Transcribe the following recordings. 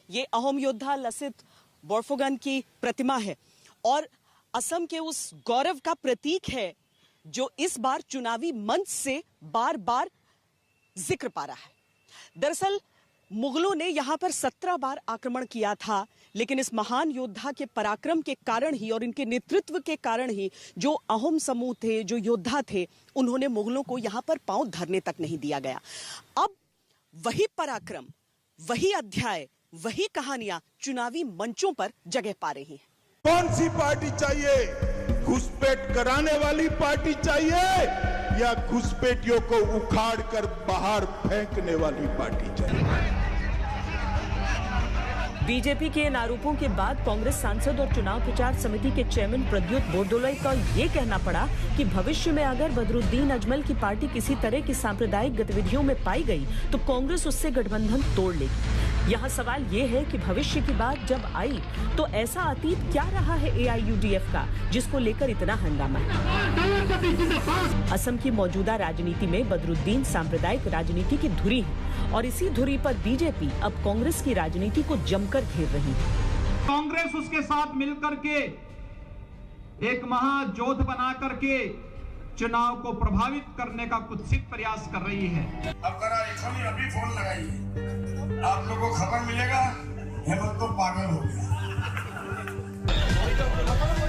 ये अहोम योद्धा लसित बोरफुकन की प्रतिमा है और असम के उस गौरव का प्रतीक है जो इस बार चुनावी मंच से बार बार जिक्र पा रहा है। दरअसल मुगलों ने यहां पर 17 बार आक्रमण किया था, लेकिन इस महान योद्धा के पराक्रम के कारण ही और इनके नेतृत्व के कारण ही जो अहोम समूह थे, जो योद्धा थे, उन्होंने मुगलों को यहां पर पांव धरने तक नहीं दिया गया। अब वही पराक्रम, वही अध्याय, वही कहानियां चुनावी मंचों पर जगह पा रही हैं। कौन सी पार्टी चाहिए? घुसपैठ कराने वाली पार्टी चाहिए या घुसपैठियों को उखाड़ कर बाहर फेंकने वाली पार्टी चाहिए? बीजेपी के इन आरोपों के बाद कांग्रेस सांसद और चुनाव प्रचार समिति के चेयरमैन प्रद्युत बोरदोलाई का ये कहना पड़ा कि भविष्य में अगर बदरुद्दीन अजमल की पार्टी किसी तरह की सांप्रदायिक गतिविधियों में पाई गई तो कांग्रेस उससे गठबंधन तोड़ लेगी। यहाँ सवाल ये है कि भविष्य की बात जब आई तो ऐसा अतीत क्या रहा है AIUDF का जिसको लेकर इतना हंगामा है। असम की मौजूदा राजनीति में बदरुद्दीन सांप्रदायिक राजनीति की धुरी है और इसी धुरी पर बीजेपी अब कांग्रेस की राजनीति को जमकर घेर रही है। कांग्रेस उसके साथ मिलकर के एक महाजोध बना करके चुनाव को प्रभावित करने का कुत्सित प्रयास कर रही है। अब जरा अभी फोन लगाइए, आप लोगों को खबर मिलेगा हेमंत तो पागल हो गया।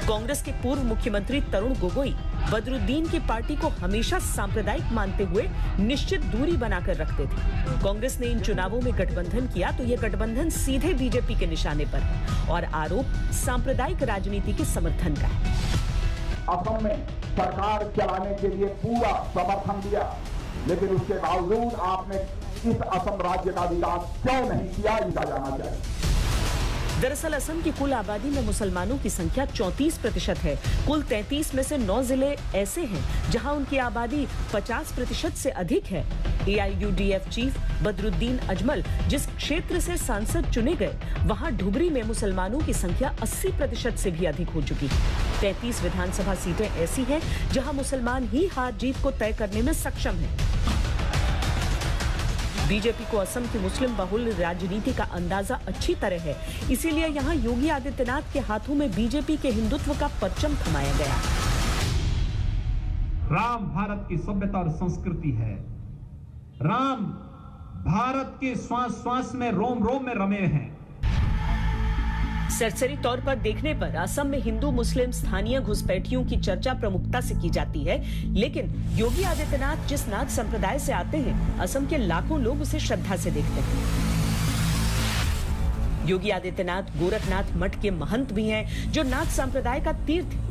कांग्रेस के पूर्व मुख्यमंत्री तरुण गोगोई बदरुद्दीन की पार्टी को हमेशा सांप्रदायिक मानते हुए निश्चित दूरी बनाकर रखते थे। कांग्रेस ने इन चुनावों में गठबंधन किया तो ये गठबंधन सीधे बीजेपी के निशाने पर है और आरोप सांप्रदायिक राजनीति के समर्थन का है। असम में सरकार चलाने के लिए पूरा समर्थन दिया, लेकिन उसके बावजूद आपने इस असम राज्य का विकास क्यों नहीं किया, इनका जानना चाहिए। दरअसल असम की कुल आबादी में मुसलमानों की संख्या 34% है। कुल 33 में से 9 जिले ऐसे हैं जहां उनकी आबादी 50% से अधिक है। AIUDF चीफ बदरुद्दीन अजमल जिस क्षेत्र से सांसद चुने गए, वहां ढुबरी में मुसलमानों की संख्या 80% से भी अधिक हो चुकी है। 33 विधानसभा सीटें ऐसी हैं जहां मुसलमान ही हार जीत को तय करने में सक्षम है। बीजेपी को असम की मुस्लिम बहुल राजनीति का अंदाजा अच्छी तरह है, इसीलिए यहाँ योगी आदित्यनाथ के हाथों में बीजेपी के हिंदुत्व का परचम थमाया गया। राम भारत की सभ्यता और संस्कृति है। राम भारत के श्वास श्वास में, रोम रोम में रमे हैं। सरसरी तौर पर देखने पर असम में हिंदू मुस्लिम स्थानीय घुसपैठियों की चर्चा प्रमुखता से की जाती है, लेकिन योगी आदित्यनाथ जिस नाथ संप्रदाय से आते हैं, असम के लाखों लोग उसे श्रद्धा से देखते हैं। योगी आदित्यनाथ गोरखनाथ मठ के महंत भी हैं, जो नाथ संप्रदाय का तीर्थ है।